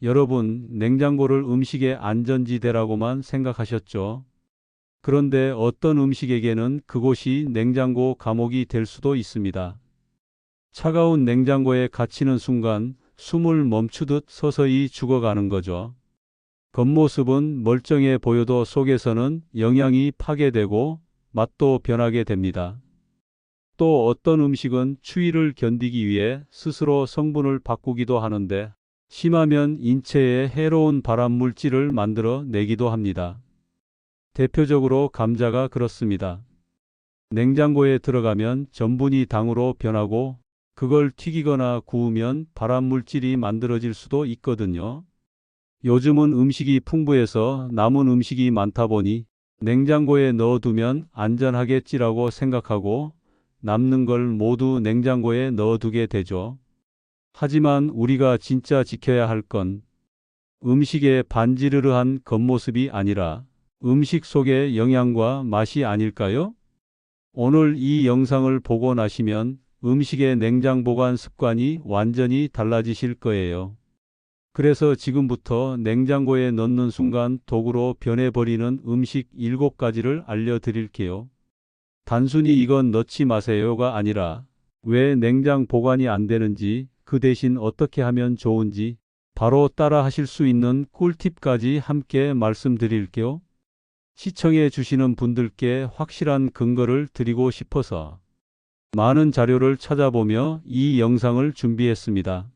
여러분, 냉장고를 음식의 안전지대라고만 생각하셨죠? 그런데 어떤 음식에게는 그곳이 냉장고 감옥이 될 수도 있습니다. 차가운 냉장고에 갇히는 순간 숨을 멈추듯 서서히 죽어가는 거죠. 겉모습은 멀쩡해 보여도 속에서는 영양이 파괴되고 맛도 변하게 됩니다. 또 어떤 음식은 추위를 견디기 위해 스스로 성분을 바꾸기도 하는데 심하면 인체에 해로운 발암 물질을 만들어 내기도 합니다. 대표적으로 감자가 그렇습니다. 냉장고에 들어가면 전분이 당으로 변하고 그걸 튀기거나 구우면 발암 물질이 만들어질 수도 있거든요. 요즘은 음식이 풍부해서 남은 음식이 많다 보니 냉장고에 넣어두면 안전하겠지라고 생각하고 남는 걸 모두 냉장고에 넣어두게 되죠. 하지만 우리가 진짜 지켜야 할 건 음식의 반지르르한 겉모습이 아니라 음식 속의 영양과 맛이 아닐까요? 오늘 이 영상을 보고 나시면 음식의 냉장 보관 습관이 완전히 달라지실 거예요. 그래서 지금부터 냉장고에 넣는 순간 독으로 변해버리는 음식 7가지를 알려드릴게요. 단순히 이건 넣지 마세요가 아니라 왜 냉장 보관이 안 되는지, 그 대신 어떻게 하면 좋은지 바로 따라 하실 수 있는 꿀팁까지 함께 말씀드릴게요. 시청해 주시는 분들께 확실한 근거를 드리고 싶어서 많은 자료를 찾아보며 이 영상을 준비했습니다.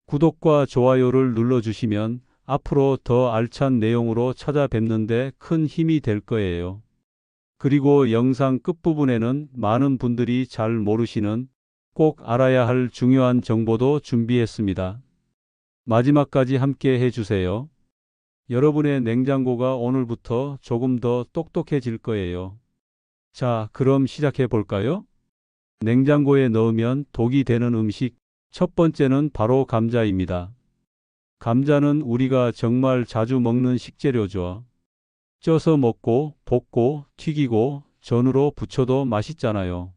구독과 좋아요를 눌러주시면 앞으로 더 알찬 내용으로 찾아뵙는데 큰 힘이 될 거예요. 그리고 영상 끝부분에는 많은 분들이 잘 모르시는 꼭 알아야 할 중요한 정보도 준비했습니다. 마지막까지 함께 해주세요. 여러분의 냉장고가 오늘부터 조금 더 똑똑해질 거예요. 자, 그럼 시작해 볼까요? 냉장고에 넣으면 독이 되는 음식, 첫 번째는 바로 감자입니다. 감자는 우리가 정말 자주 먹는 식재료죠. 쪄서 먹고, 볶고, 튀기고, 전으로 부쳐도 맛있잖아요.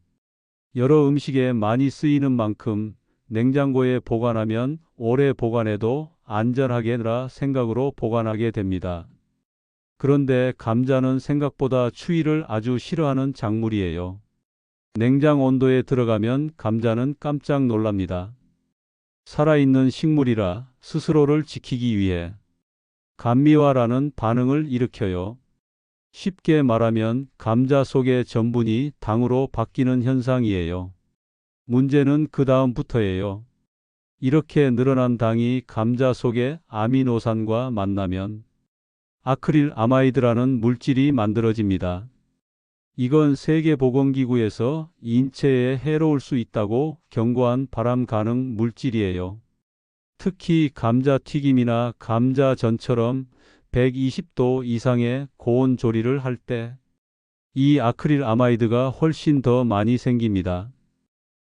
여러 음식에 많이 쓰이는 만큼 냉장고에 보관하면 오래 보관해도 안전하게라 생각으로 보관하게 됩니다. 그런데 감자는 생각보다 추위를 아주 싫어하는 작물이에요. 냉장 온도에 들어가면 감자는 깜짝 놀랍니다. 살아있는 식물이라 스스로를 지키기 위해 감미화라는 반응을 일으켜요. 쉽게 말하면 감자 속의 전분이 당으로 바뀌는 현상이에요. 문제는 그 다음부터예요. 이렇게 늘어난 당이 감자 속의 아미노산과 만나면 아크릴아마이드라는 물질이 만들어집니다. 이건 세계보건기구에서 인체에 해로울 수 있다고 경고한 발암 가능 물질이에요. 특히 감자튀김이나 감자전처럼 120도 이상의 고온 조리를 할 때 이 아크릴아마이드가 훨씬 더 많이 생깁니다.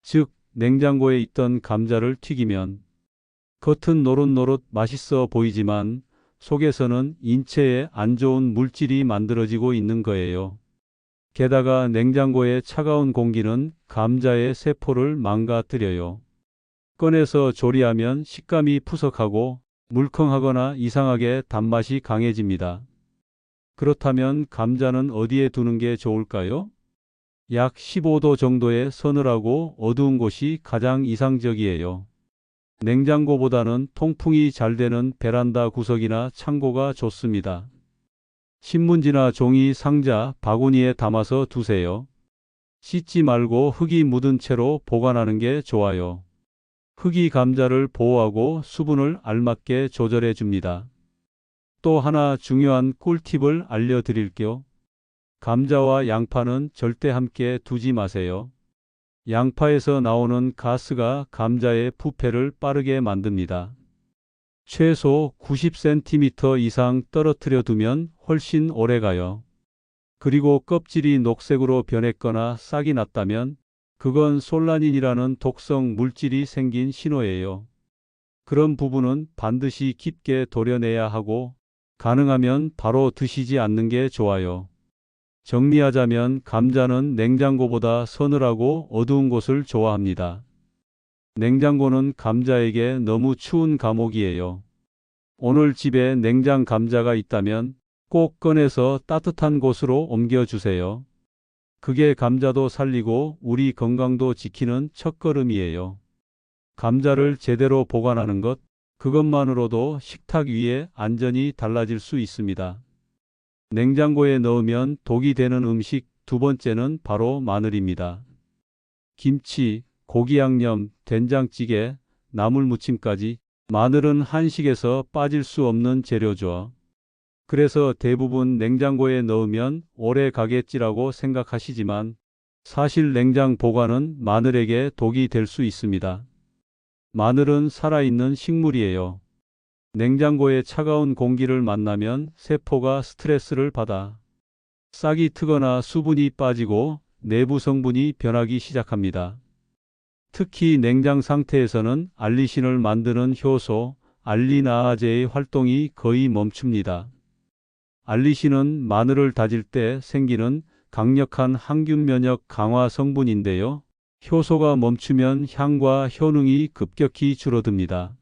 즉, 냉장고에 있던 감자를 튀기면 겉은 노릇노릇 맛있어 보이지만 속에서는 인체에 안 좋은 물질이 만들어지고 있는 거예요. 게다가 냉장고의 차가운 공기는 감자의 세포를 망가뜨려요. 꺼내서 조리하면 식감이 푸석하고 물컹하거나 이상하게 단맛이 강해집니다. 그렇다면 감자는 어디에 두는 게 좋을까요? 약 15도 정도의 서늘하고 어두운 곳이 가장 이상적이에요. 냉장고보다는 통풍이 잘 되는 베란다 구석이나 창고가 좋습니다. 신문지나 종이 상자, 바구니에 담아서 두세요. 씻지 말고 흙이 묻은 채로 보관하는 게 좋아요. 흙이 감자를 보호하고 수분을 알맞게 조절해 줍니다. 또 하나 중요한 꿀팁을 알려드릴게요. 감자와 양파는 절대 함께 두지 마세요. 양파에서 나오는 가스가 감자의 부패를 빠르게 만듭니다. 최소 90cm 이상 떨어뜨려 두면 훨씬 오래 가요. 그리고 껍질이 녹색으로 변했거나 싹이 났다면 그건 솔라닌이라는 독성 물질이 생긴 신호예요. 그런 부분은 반드시 깊게 도려내야 하고 가능하면 바로 드시지 않는 게 좋아요. 정리하자면 감자는 냉장고보다 서늘하고 어두운 곳을 좋아합니다. 냉장고는 감자에게 너무 추운 감옥이에요. 오늘 집에 냉장 감자가 있다면 꼭 꺼내서 따뜻한 곳으로 옮겨주세요. 그게 감자도 살리고 우리 건강도 지키는 첫걸음이에요. 감자를 제대로 보관하는 것, 그것만으로도 식탁 위에 안전이 달라질 수 있습니다. 냉장고에 넣으면 독이 되는 음식 두 번째는 바로 마늘입니다. 김치, 고기 양념, 된장찌개, 나물무침까지 마늘은 한식에서 빠질 수 없는 재료죠. 그래서 대부분 냉장고에 넣으면 오래 가겠지라고 생각하시지만 사실 냉장 보관은 마늘에게 독이 될 수 있습니다. 마늘은 살아있는 식물이에요. 냉장고의 차가운 공기를 만나면 세포가 스트레스를 받아 싹이 트거나 수분이 빠지고 내부 성분이 변하기 시작합니다. 특히 냉장 상태에서는 알리신을 만드는 효소 알리나아제의 활동이 거의 멈춥니다. 알리신은 마늘을 다질 때 생기는 강력한 항균 면역 강화 성분인데요. 효소가 멈추면 향과 효능이 급격히 줄어듭니다.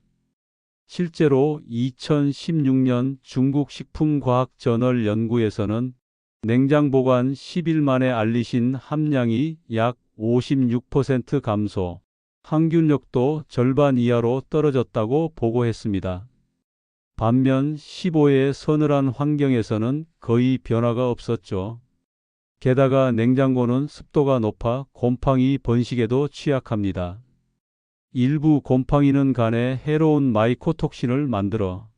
실제로 2016년 중국 식품과학저널 연구에서는 냉장 보관 10일 만에 알리신 함량이 약 56% 감소, 항균력도 절반 이하로 떨어졌다고 보고했습니다. 반면 15의 서늘한 환경에서는 거의 변화가 없었죠. 게다가 냉장고는 습도가 높아 곰팡이 번식에도 취약합니다. 일부 곰팡이는 간에 해로운 마이코톡신을 만들어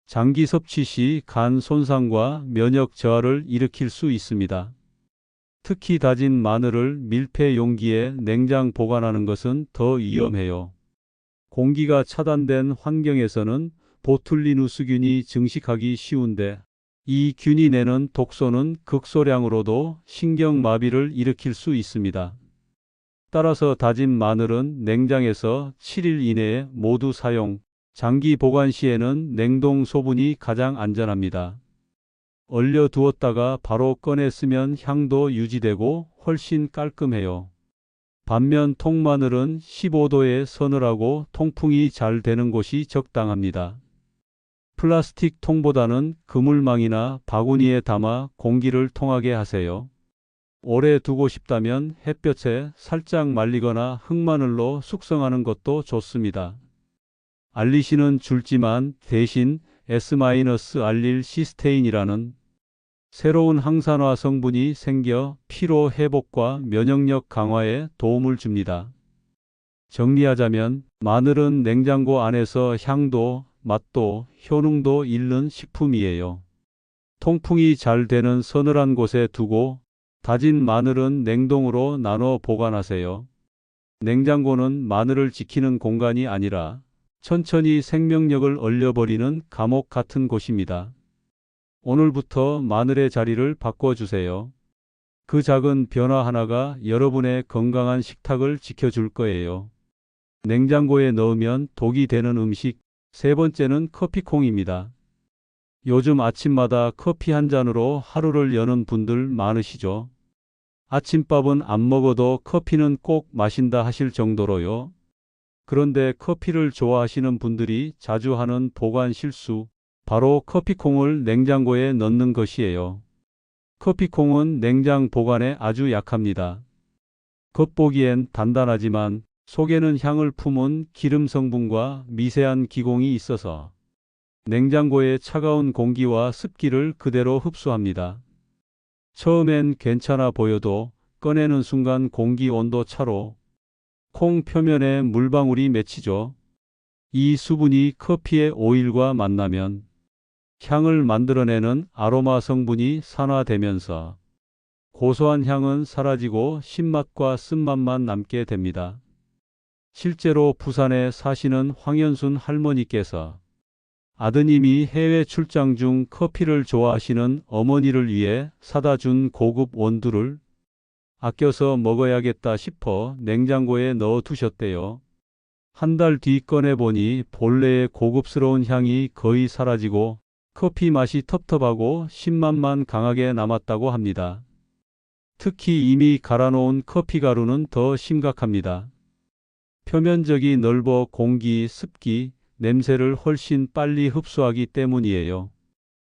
장기 섭취 시 간 손상과 면역 저하를 일으킬 수 있습니다. 특히 다진 마늘을 밀폐 용기에 냉장 보관하는 것은 더 위험해요. 공기가 차단된 환경에서는 보툴리누스균이 증식하기 쉬운데 이 균이 내는 독소는 극소량으로도 신경마비를 일으킬 수 있습니다. 따라서 다진 마늘은 냉장에서 7일 이내에 모두 사용, 장기 보관 시에는 냉동 소분이 가장 안전합니다. 얼려 두었다가 바로 꺼내 쓰면 향도 유지되고 훨씬 깔끔해요. 반면 통마늘은 15도에 서늘하고 통풍이 잘 되는 곳이 적당합니다. 플라스틱 통보다는 그물망이나 바구니에 담아 공기를 통하게 하세요. 오래 두고 싶다면 햇볕에 살짝 말리거나 흑마늘로 숙성하는 것도 좋습니다. 알리신은 줄지만 대신 S-알릴시스테인이라는 새로운 항산화 성분이 생겨 피로 회복과 면역력 강화에 도움을 줍니다. 정리하자면 마늘은 냉장고 안에서 향도, 맛도, 효능도 잃는 식품이에요. 통풍이 잘 되는 서늘한 곳에 두고 다진 마늘은 냉동으로 나눠 보관하세요. 냉장고는 마늘을 지키는 공간이 아니라 천천히 생명력을 얼려버리는 감옥 같은 곳입니다. 오늘부터 마늘의 자리를 바꿔주세요. 그 작은 변화 하나가 여러분의 건강한 식탁을 지켜줄 거예요. 냉장고에 넣으면 독이 되는 음식, 세 번째는 커피콩입니다. 요즘 아침마다 커피 한 잔으로 하루를 여는 분들 많으시죠? 아침밥은 안 먹어도 커피는 꼭 마신다 하실 정도로요. 그런데 커피를 좋아하시는 분들이 자주 하는 보관 실수, 바로 커피콩을 냉장고에 넣는 것이에요. 커피콩은 냉장 보관에 아주 약합니다. 겉보기엔 단단하지만 속에는 향을 품은 기름 성분과 미세한 기공이 있어서 냉장고의 차가운 공기와 습기를 그대로 흡수합니다. 처음엔 괜찮아 보여도 꺼내는 순간 공기 온도 차로 콩 표면에 물방울이 맺히죠. 이 수분이 커피의 오일과 만나면 향을 만들어내는 아로마 성분이 산화되면서 고소한 향은 사라지고 신맛과 쓴맛만 남게 됩니다. 실제로 부산에 사시는 황현순 할머니께서 아드님이 해외 출장 중 커피를 좋아하시는 어머니를 위해 사다 준 고급 원두를 아껴서 먹어야겠다 싶어 냉장고에 넣어 두셨대요. 한 달 뒤 꺼내보니 본래의 고급스러운 향이 거의 사라지고 커피 맛이 텁텁하고 신맛만 강하게 남았다고 합니다. 특히 이미 갈아놓은 커피 가루는 더 심각합니다. 표면적이 넓어 공기, 습기, 냄새를 훨씬 빨리 흡수하기 때문이에요.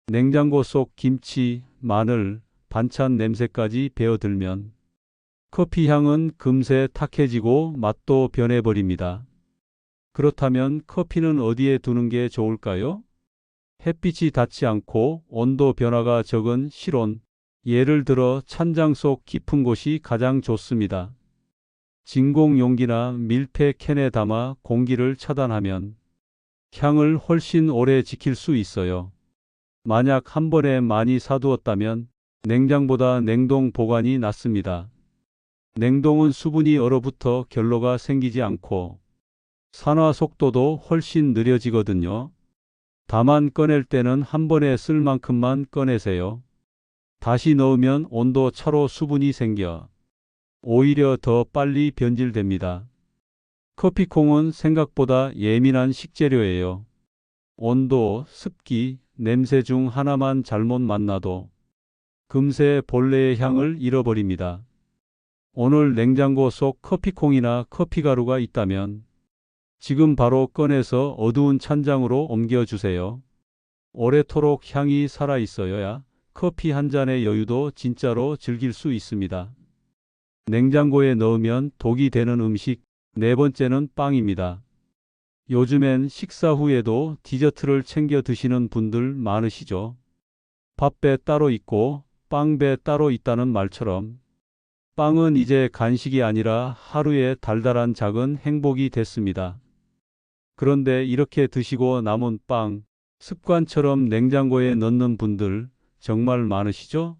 냉장고 속 김치, 마늘, 반찬 냄새까지 배어들면 커피 향은 금세 탁해지고 맛도 변해버립니다. 그렇다면 커피는 어디에 두는 게 좋을까요? 햇빛이 닿지 않고 온도 변화가 적은 실온, 예를 들어 찬장 속 깊은 곳이 가장 좋습니다. 진공 용기나 밀폐 캔에 담아 공기를 차단하면 향을 훨씬 오래 지킬 수 있어요. 만약 한 번에 많이 사두었다면 냉장보다 냉동 보관이 낫습니다. 냉동은 수분이 얼어붙어 결로가 생기지 않고 산화 속도도 훨씬 느려지거든요. 다만 꺼낼 때는 한 번에 쓸 만큼만 꺼내세요. 다시 넣으면 온도 차로 수분이 생겨 오히려 더 빨리 변질됩니다. 커피콩은 생각보다 예민한 식재료예요. 온도, 습기, 냄새 중 하나만 잘못 만나도 금세 본래의 향을 잃어버립니다. 오늘 냉장고 속 커피콩이나 커피가루가 있다면 지금 바로 꺼내서 어두운 찬장으로 옮겨주세요. 오래도록 향이 살아있어야 커피 한 잔의 여유도 진짜로 즐길 수 있습니다. 냉장고에 넣으면 독이 되는 음식, 네 번째는 빵입니다. 요즘엔 식사 후에도 디저트를 챙겨 드시는 분들 많으시죠? 밥배 따로 있고 빵배 따로 있다는 말처럼 빵은 이제 간식이 아니라 하루의 달달한 작은 행복이 됐습니다. 그런데 이렇게 드시고 남은 빵, 습관처럼 냉장고에 넣는 분들 정말 많으시죠?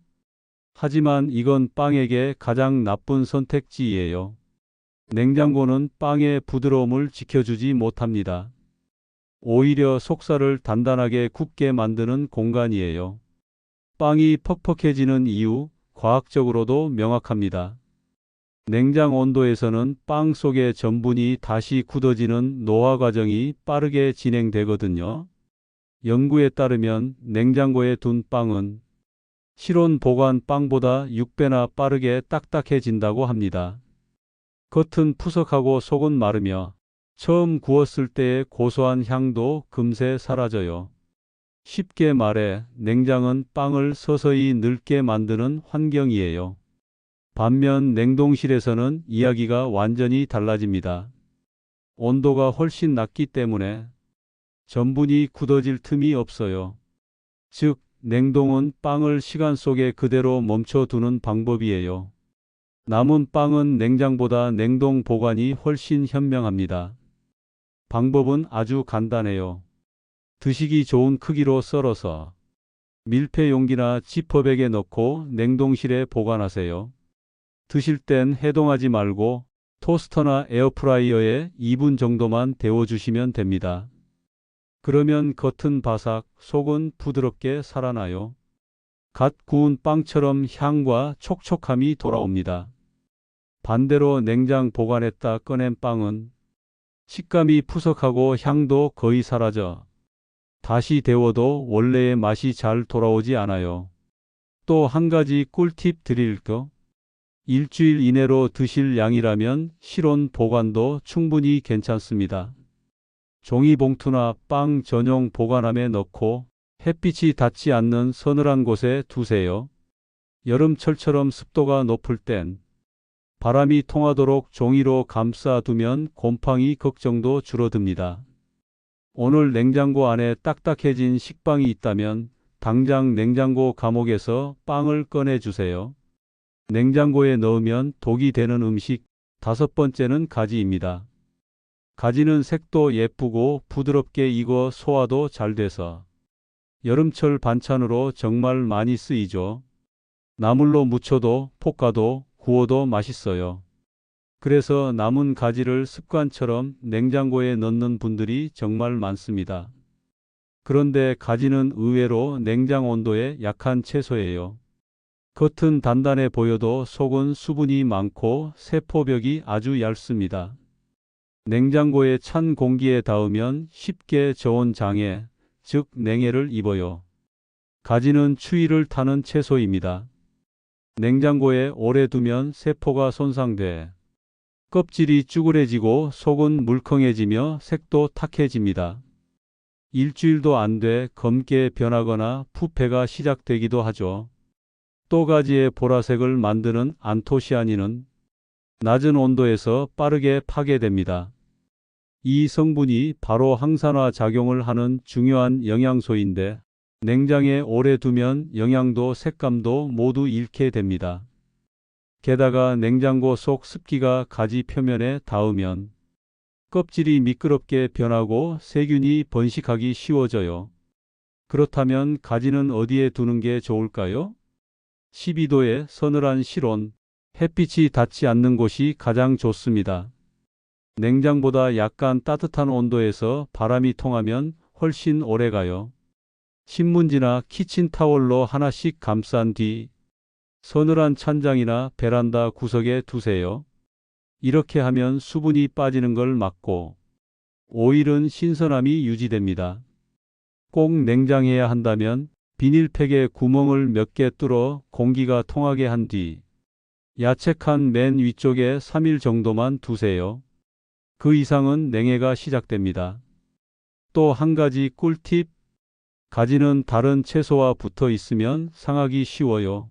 하지만 이건 빵에게 가장 나쁜 선택지예요. 냉장고는 빵의 부드러움을 지켜주지 못합니다. 오히려 속살을 단단하게 굽게 만드는 공간이에요. 빵이 퍽퍽해지는 이유, 과학적으로도 명확합니다. 냉장 온도에서는 빵 속의 전분이 다시 굳어지는 노화 과정이 빠르게 진행되거든요. 연구에 따르면 냉장고에 둔 빵은 실온 보관 빵보다 6배나 빠르게 딱딱해진다고 합니다. 겉은 푸석하고 속은 마르며 처음 구웠을 때의 고소한 향도 금세 사라져요. 쉽게 말해 냉장은 빵을 서서히 늙게 만드는 환경이에요. 반면 냉동실에서는 이야기가 완전히 달라집니다. 온도가 훨씬 낮기 때문에 전분이 굳어질 틈이 없어요. 즉, 냉동은 빵을 시간 속에 그대로 멈춰두는 방법이에요. 남은 빵은 냉장보다 냉동 보관이 훨씬 현명합니다. 방법은 아주 간단해요. 드시기 좋은 크기로 썰어서 밀폐 용기나 지퍼백에 넣고 냉동실에 보관하세요. 드실 땐 해동하지 말고 토스터나 에어프라이어에 2분 정도만 데워주시면 됩니다. 그러면 겉은 바삭, 속은 부드럽게 살아나요. 갓 구운 빵처럼 향과 촉촉함이 돌아옵니다. 반대로 냉장 보관했다 꺼낸 빵은 식감이 푸석하고 향도 거의 사라져 다시 데워도 원래의 맛이 잘 돌아오지 않아요. 또 한 가지 꿀팁 드릴게요. 일주일 이내로 드실 양이라면 실온 보관도 충분히 괜찮습니다. 종이봉투나 빵 전용 보관함에 넣고 햇빛이 닿지 않는 서늘한 곳에 두세요. 여름철처럼 습도가 높을 땐 바람이 통하도록 종이로 감싸두면 곰팡이 걱정도 줄어듭니다. 오늘 냉장고 안에 딱딱해진 식빵이 있다면 당장 냉장고 감옥에서 빵을 꺼내주세요. 냉장고에 넣으면 독이 되는 음식, 다섯 번째는 가지입니다. 가지는 색도 예쁘고 부드럽게 익어 소화도 잘 돼서 여름철 반찬으로 정말 많이 쓰이죠. 나물로 무쳐도 볶아도 구워도 맛있어요. 그래서 남은 가지를 습관처럼 냉장고에 넣는 분들이 정말 많습니다. 그런데 가지는 의외로 냉장 온도에 약한 채소예요. 겉은 단단해 보여도 속은 수분이 많고 세포벽이 아주 얇습니다. 냉장고에 찬 공기에 닿으면 쉽게 저온 장애, 즉 냉해를 입어요. 가지는 추위를 타는 채소입니다. 냉장고에 오래 두면 세포가 손상돼 껍질이 쭈그레지고 속은 물컹해지며 색도 탁해집니다. 일주일도 안 돼 검게 변하거나 부패가 시작되기도 하죠. 또 가지의 보라색을 만드는 안토시아닌은 낮은 온도에서 빠르게 파괴됩니다. 이 성분이 바로 항산화 작용을 하는 중요한 영양소인데 냉장에 오래 두면 영양도 색감도 모두 잃게 됩니다. 게다가 냉장고 속 습기가 가지 표면에 닿으면 껍질이 미끄럽게 변하고 세균이 번식하기 쉬워져요. 그렇다면 가지는 어디에 두는 게 좋을까요? 12도의 서늘한 실온, 햇빛이 닿지 않는 곳이 가장 좋습니다. 냉장보다 약간 따뜻한 온도에서 바람이 통하면 훨씬 오래 가요. 신문지나 키친타월로 하나씩 감싼 뒤 서늘한 찬장이나 베란다 구석에 두세요. 이렇게 하면 수분이 빠지는 걸 막고 오일은 신선함이 유지됩니다. 꼭 냉장해야 한다면 비닐팩에 구멍을 몇 개 뚫어 공기가 통하게 한 뒤 야채 칸 맨 위쪽에 3일 정도만 두세요. 그 이상은 냉해가 시작됩니다. 또 한 가지 꿀팁, 가지는 다른 채소와 붙어 있으면 상하기 쉬워요.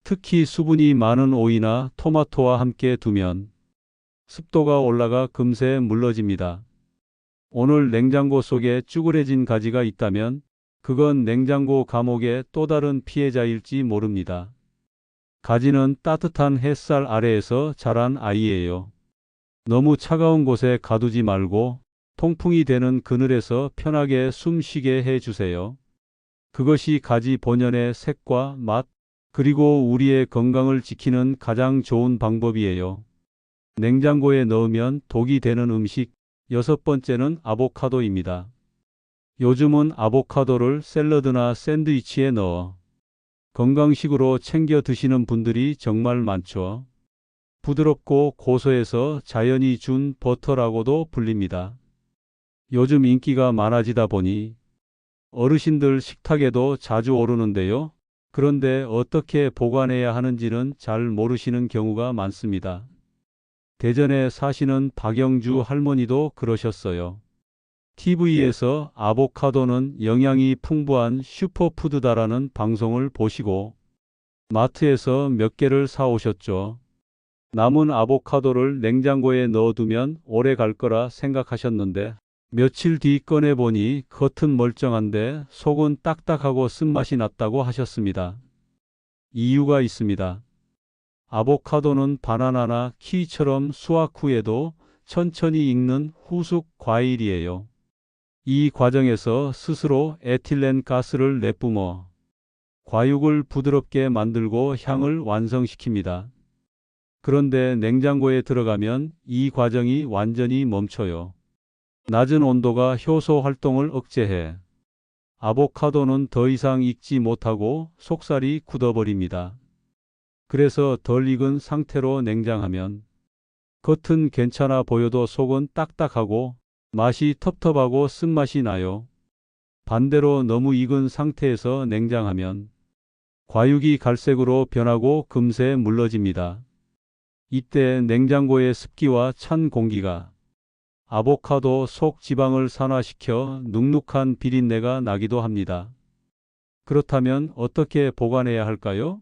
특히 수분이 많은 오이나 토마토와 함께 두면 습도가 올라가 금세 물러집니다. 오늘 냉장고 속에 쭈그레진 가지가 있다면 그건 냉장고 감옥의 또 다른 피해자일지 모릅니다. 가지는 따뜻한 햇살 아래에서 자란 아이예요. 너무 차가운 곳에 가두지 말고 통풍이 되는 그늘에서 편하게 숨 쉬게 해주세요. 그것이 가지 본연의 색과 맛, 그리고 우리의 건강을 지키는 가장 좋은 방법이에요. 냉장고에 넣으면 독이 되는 음식, 6번째는 아보카도입니다. 요즘은 아보카도를 샐러드나 샌드위치에 넣어 건강식으로 챙겨 드시는 분들이 정말 많죠. 부드럽고 고소해서 자연이 준 버터라고도 불립니다. 요즘 인기가 많아지다 보니 어르신들 식탁에도 자주 오르는데요. 그런데 어떻게 보관해야 하는지는 잘 모르시는 경우가 많습니다. 대전에 사시는 박영주 할머니도 그러셨어요. TV에서 아보카도는 영양이 풍부한 슈퍼푸드다라는 방송을 보시고 마트에서 몇 개를 사오셨죠. 남은 아보카도를 냉장고에 넣어두면 오래 갈 거라 생각하셨는데 며칠 뒤 꺼내보니 겉은 멀쩡한데 속은 딱딱하고 쓴맛이 났다고 하셨습니다. 이유가 있습니다. 아보카도는 바나나나 키위처럼 수확 후에도 천천히 익는 후숙 과일이에요. 이 과정에서 스스로 에틸렌 가스를 내뿜어 과육을 부드럽게 만들고 향을 완성시킵니다. 그런데 냉장고에 들어가면 이 과정이 완전히 멈춰요. 낮은 온도가 효소 활동을 억제해 아보카도는 더 이상 익지 못하고 속살이 굳어버립니다. 그래서 덜 익은 상태로 냉장하면 겉은 괜찮아 보여도 속은 딱딱하고 맛이 텁텁하고 쓴맛이 나요. 반대로 너무 익은 상태에서 냉장하면 과육이 갈색으로 변하고 금세 물러집니다. 이때 냉장고의 습기와 찬 공기가 아보카도 속 지방을 산화시켜 눅눅한 비린내가 나기도 합니다. 그렇다면 어떻게 보관해야 할까요?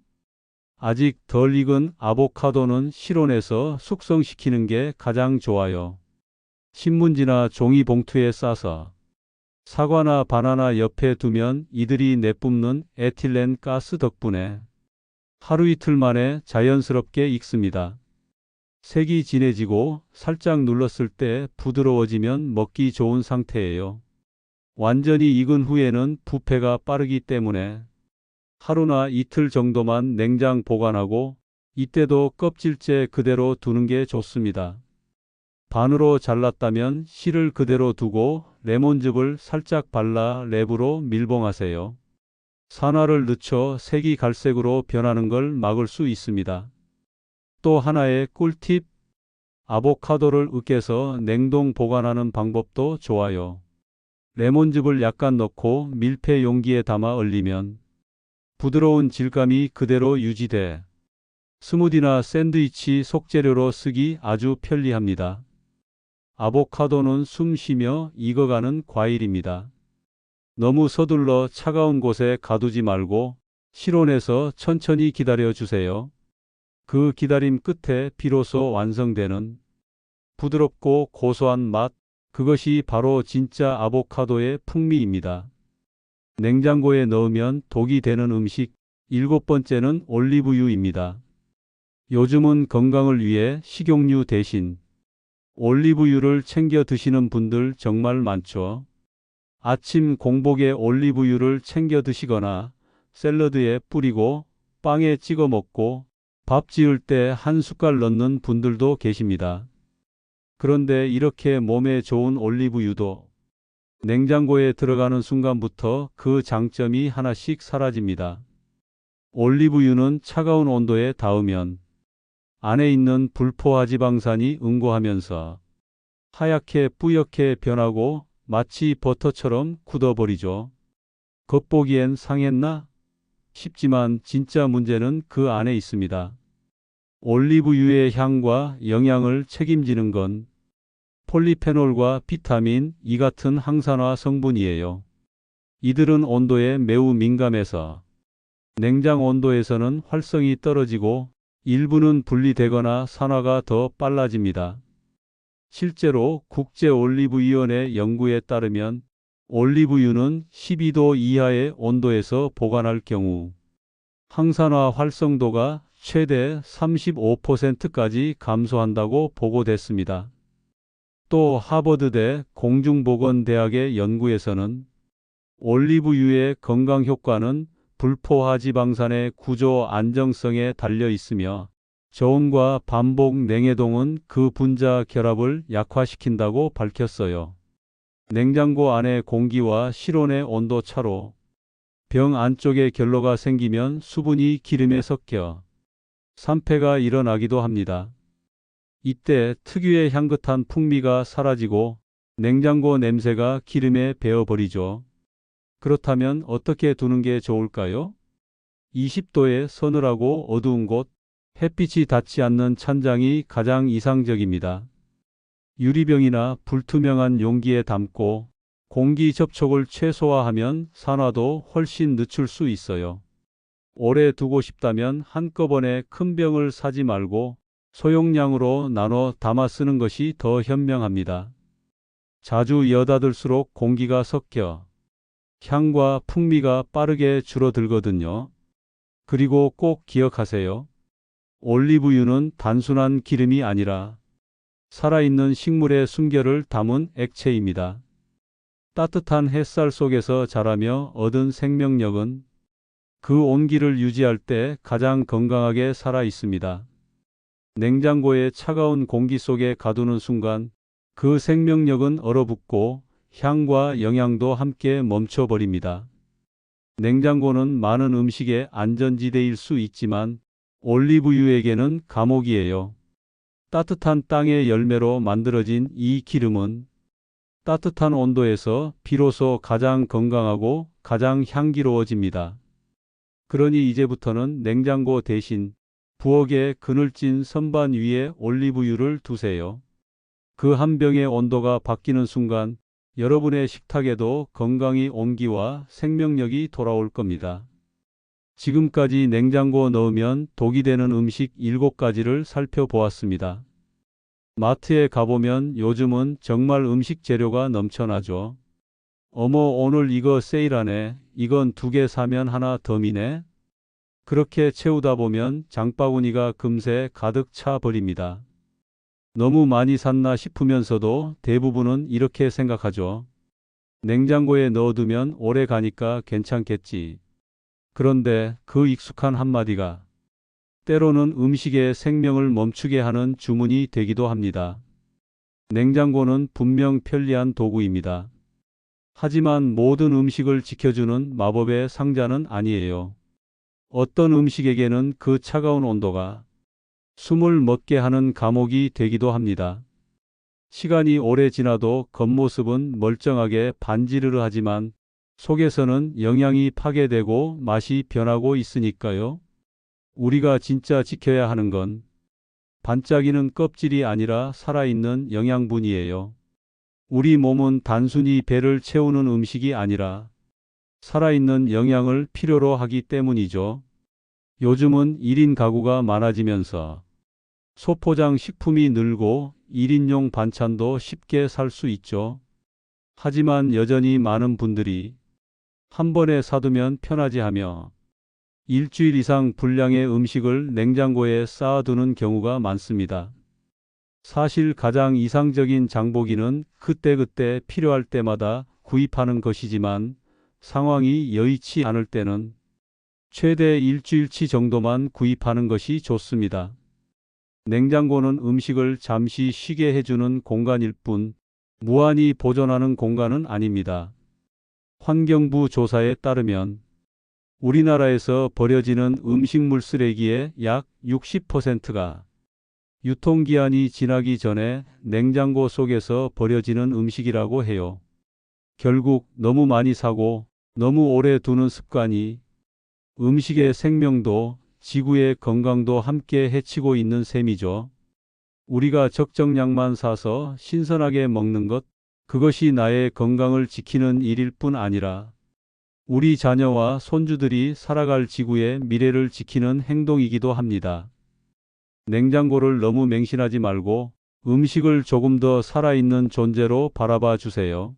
아직 덜 익은 아보카도는 실온에서 숙성시키는 게 가장 좋아요. 신문지나 종이 봉투에 싸서 사과나 바나나 옆에 두면 이들이 내뿜는 에틸렌 가스 덕분에 하루 이틀 만에 자연스럽게 익습니다. 색이 진해지고 살짝 눌렀을 때 부드러워지면 먹기 좋은 상태예요. 완전히 익은 후에는 부패가 빠르기 때문에 하루나 이틀 정도만 냉장 보관하고 이때도 껍질째 그대로 두는 게 좋습니다. 반으로 잘랐다면 씨를 그대로 두고 레몬즙을 살짝 발라 랩으로 밀봉하세요. 산화를 늦춰 색이 갈색으로 변하는 걸 막을 수 있습니다. 또 하나의 꿀팁, 아보카도를 으깨서 냉동 보관하는 방법도 좋아요. 레몬즙을 약간 넣고 밀폐 용기에 담아 얼리면 부드러운 질감이 그대로 유지돼 스무디나 샌드위치 속재료로 쓰기 아주 편리합니다. 아보카도는 숨 쉬며 익어가는 과일입니다. 너무 서둘러 차가운 곳에 가두지 말고 실온에서 천천히 기다려 주세요. 그 기다림 끝에 비로소 완성되는 부드럽고 고소한 맛, 그것이 바로 진짜 아보카도의 풍미입니다. 냉장고에 넣으면 독이 되는 음식, 7번째는 올리브유입니다. 요즘은 건강을 위해 식용유 대신 올리브유를 챙겨 드시는 분들 정말 많죠. 아침 공복에 올리브유를 챙겨 드시거나 샐러드에 뿌리고 빵에 찍어 먹고 밥 지을 때 한 숟갈 넣는 분들도 계십니다. 그런데 이렇게 몸에 좋은 올리브유도 냉장고에 들어가는 순간부터 그 장점이 하나씩 사라집니다. 올리브유는 차가운 온도에 닿으면 안에 있는 불포화 지방산이 응고하면서 하얗게 뿌옇게 변하고 마치 버터처럼 굳어버리죠. 겉보기엔 상했나 싶지만 진짜 문제는 그 안에 있습니다. 올리브유의 향과 영양을 책임지는 건 폴리페놀과 비타민 E 같은 항산화 성분이에요. 이들은 온도에 매우 민감해서 냉장 온도에서는 활성이 떨어지고 일부는 분리되거나 산화가 더 빨라집니다. 실제로 국제올리브위원회 연구에 따르면 올리브유는 12도 이하의 온도에서 보관할 경우 항산화 활성도가 최대 35%까지 감소한다고 보고됐습니다. 또 하버드대 공중보건대학의 연구에서는 올리브유의 건강 효과는 불포화 지방산의 구조 안정성에 달려 있으며 저온과 반복 냉해동은 그 분자 결합을 약화시킨다고 밝혔어요. 냉장고 안의 공기와 실온의 온도 차로 병 안쪽에 결로가 생기면 수분이 기름에 섞여 산패가 일어나기도 합니다. 이때 특유의 향긋한 풍미가 사라지고 냉장고 냄새가 기름에 배어버리죠. 그렇다면 어떻게 두는 게 좋을까요? 20도의 서늘하고 어두운 곳, 햇빛이 닿지 않는 찬장이 가장 이상적입니다. 유리병이나 불투명한 용기에 담고 공기 접촉을 최소화하면 산화도 훨씬 늦출 수 있어요. 오래 두고 싶다면 한꺼번에 큰 병을 사지 말고 소용량으로 나눠 담아 쓰는 것이 더 현명합니다. 자주 여닫을수록 공기가 섞여 향과 풍미가 빠르게 줄어들거든요. 그리고 꼭 기억하세요. 올리브유는 단순한 기름이 아니라 살아있는 식물의 숨결을 담은 액체입니다. 따뜻한 햇살 속에서 자라며 얻은 생명력은 그 온기를 유지할 때 가장 건강하게 살아 있습니다. 냉장고의 차가운 공기 속에 가두는 순간 그 생명력은 얼어붙고 향과 영양도 함께 멈춰버립니다. 냉장고는 많은 음식의 안전지대일 수 있지만 올리브유에게는 감옥이에요. 따뜻한 땅의 열매로 만들어진 이 기름은 따뜻한 온도에서 비로소 가장 건강하고 가장 향기로워집니다. 그러니 이제부터는 냉장고 대신 부엌의 그늘진 선반 위에 올리브유를 두세요. 그 한 병의 온도가 바뀌는 순간 여러분의 식탁에도 건강이 온기와 생명력이 돌아올 겁니다. 지금까지 냉장고 넣으면 독이 되는 음식 7가지를 살펴보았습니다. 마트에 가보면 요즘은 정말 음식 재료가 넘쳐나죠. 어머, 오늘 이거 세일하네. 이건 2개 사면 하나 더 미네. 그렇게 채우다 보면 장바구니가 금세 가득 차 버립니다. 너무 많이 샀나 싶으면서도 대부분은 이렇게 생각하죠. 냉장고에 넣어두면 오래 가니까 괜찮겠지. 그런데 그 익숙한 한마디가 때로는 음식의 생명을 멈추게 하는 주문이 되기도 합니다. 냉장고는 분명 편리한 도구입니다. 하지만 모든 음식을 지켜주는 마법의 상자는 아니에요. 어떤 음식에게는 그 차가운 온도가 숨을 멎게 하는 감옥이 되기도 합니다. 시간이 오래 지나도 겉모습은 멀쩡하게 반지르르 하지만 속에서는 영양이 파괴되고 맛이 변하고 있으니까요. 우리가 진짜 지켜야 하는 건 반짝이는 껍질이 아니라 살아있는 영양분이에요. 우리 몸은 단순히 배를 채우는 음식이 아니라 살아있는 영양을 필요로 하기 때문이죠. 요즘은 1인 가구가 많아지면서 소포장 식품이 늘고 1인용 반찬도 쉽게 살 수 있죠. 하지만 여전히 많은 분들이 한 번에 사두면 편하지 하며 일주일 이상 분량의 음식을 냉장고에 쌓아두는 경우가 많습니다. 사실 가장 이상적인 장보기는 그때그때 필요할 때마다 구입하는 것이지만 상황이 여의치 않을 때는 최대 일주일치 정도만 구입하는 것이 좋습니다. 냉장고는 음식을 잠시 쉬게 해주는 공간일 뿐 무한히 보존하는 공간은 아닙니다. 환경부 조사에 따르면 우리나라에서 버려지는 음식물 쓰레기의 약 60%가 유통기한이 지나기 전에 냉장고 속에서 버려지는 음식이라고 해요. 결국 너무 많이 사고 너무 오래 두는 습관이 음식의 생명도 지구의 건강도 함께 해치고 있는 셈이죠. 우리가 적정량만 사서 신선하게 먹는 것, 그것이 나의 건강을 지키는 일일 뿐 아니라 우리 자녀와 손주들이 살아갈 지구의 미래를 지키는 행동이기도 합니다. 냉장고를 너무 맹신하지 말고 음식을 조금 더 살아있는 존재로 바라봐 주세요.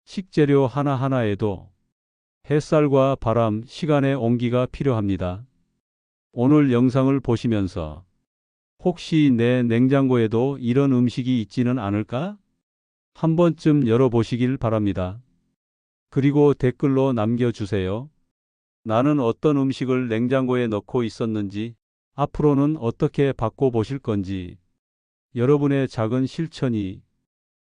식재료 하나하나에도 햇살과 바람, 시간의 온기가 필요합니다. 오늘 영상을 보시면서 혹시 내 냉장고에도 이런 음식이 있지는 않을까? 한 번쯤 열어보시길 바랍니다. 그리고 댓글로 남겨주세요. 나는 어떤 음식을 냉장고에 넣고 있었는지, 앞으로는 어떻게 바꿔보실 건지, 여러분의 작은 실천이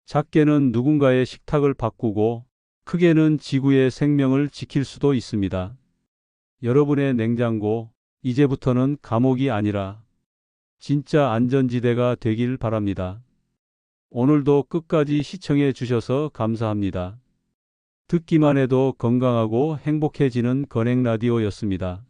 작게는 누군가의 식탁을 바꾸고 크게는 지구의 생명을 지킬 수도 있습니다. 여러분의 냉장고, 이제부터는 감옥이 아니라 진짜 안전지대가 되길 바랍니다. 오늘도 끝까지 시청해 주셔서 감사합니다. 듣기만 해도 건강하고 행복해지는 건행라디오였습니다.